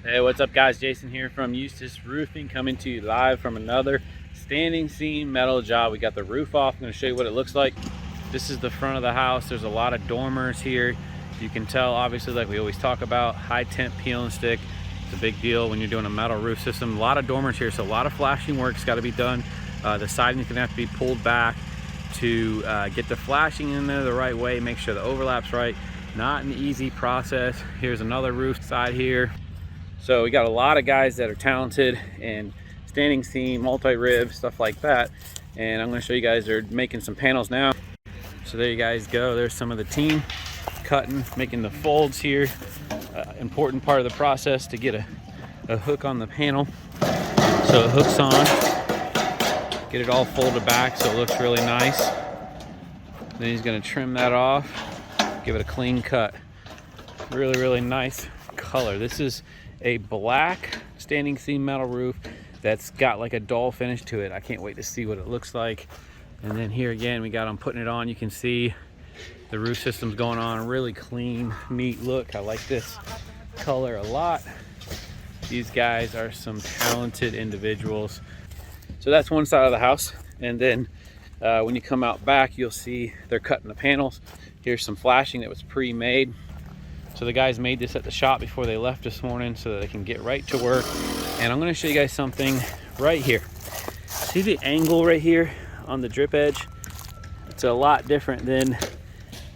Hey, what's up guys? Jason here from Eustis Roofing, coming to you live from another standing seam metal job. We got the roof off. I'm going to show you what it looks like. This is the front of the house. There's a lot of dormers here. You can tell, obviously, like we always talk about, high temp peel and stick. It's a big deal when you're doing a metal roof system. A lot of dormers here, so a lot of flashing work's got to be done. The siding's going to have to be pulled back to get the flashing in there the right way, make sure the overlap's right. Not an easy process. Here's another roof side here. So we got a lot of guys that are talented and standing seam, multi-rib, stuff like that. And I'm going to show you guys, they're making some panels now. So there you guys go. There's some of the team cutting, making the folds here. Important part of the process to get a hook on the panel. So it hooks on, get it all folded back so it looks really nice. Then he's going to trim that off, give it a clean cut. Really, really nice color. This is a black standing seam metal roof that's got like a dull finish to it. I can't wait to see what it looks like. And then here again, we got them putting it on. You can see the roof system's going on. Really clean, neat look. I like this color a lot. These guys are some talented individuals. So that's one side of the house. And then when you come out back, you'll see they're cutting the panels. Here's some flashing that was pre-made. So the guys made this at the shop before they left this morning so that they can get right to work. And I'm going to show you guys something right here. See the angle right here on the drip edge? It's a lot different than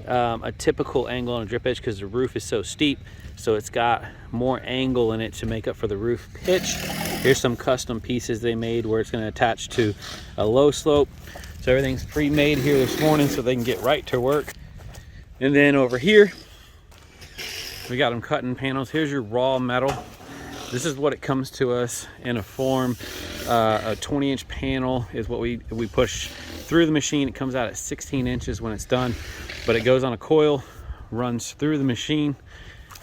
a typical angle on a drip edge because the roof is so steep. So it's got more angle in it to make up for the roof pitch. Here's some custom pieces they made where it's going to attach to a low slope. So everything's pre-made here this morning so they can get right to work. And then over here, we got them cutting panels. Here's your raw metal. This is what it comes to us in a form. A 20-inch panel is what we push through the machine. It comes out at 16 inches when it's done, but it goes on a coil, runs through the machine,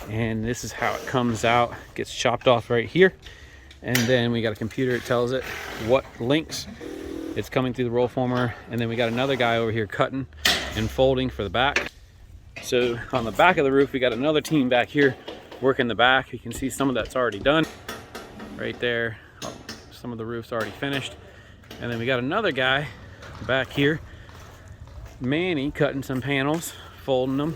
and this is how it comes out. Gets chopped off right here, and then we got a computer. It tells it what links it's coming through the roll former, and then we got another guy over here cutting and folding for the back. So on the back of the roof, we got another team back here working the back. You can see some of that's already done right there. Some of the roof's already finished. And then we got another guy back here, Manny, cutting some panels, folding them.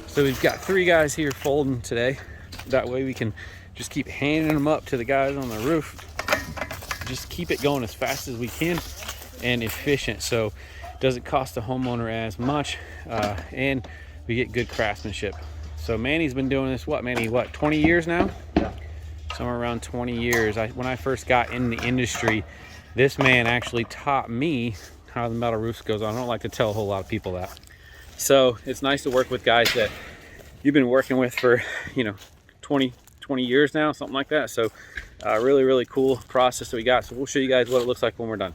So we've got 3 guys here folding today. That way we can just keep handing them up to the guys on the roof. Just keep it going as fast as we can and efficient. So it doesn't cost the homeowner as much, and we get good craftsmanship. So Manny's been doing this, what, Manny, 20 years now? Yeah. Somewhere around 20 years. When I first got in the industry, this man actually taught me how the metal roofs goes on. I don't like to tell a whole lot of people that. So it's nice to work with guys that you've been working with for, 20 years now, something like that. So really, really cool process that we got. So we'll show you guys what it looks like when we're done.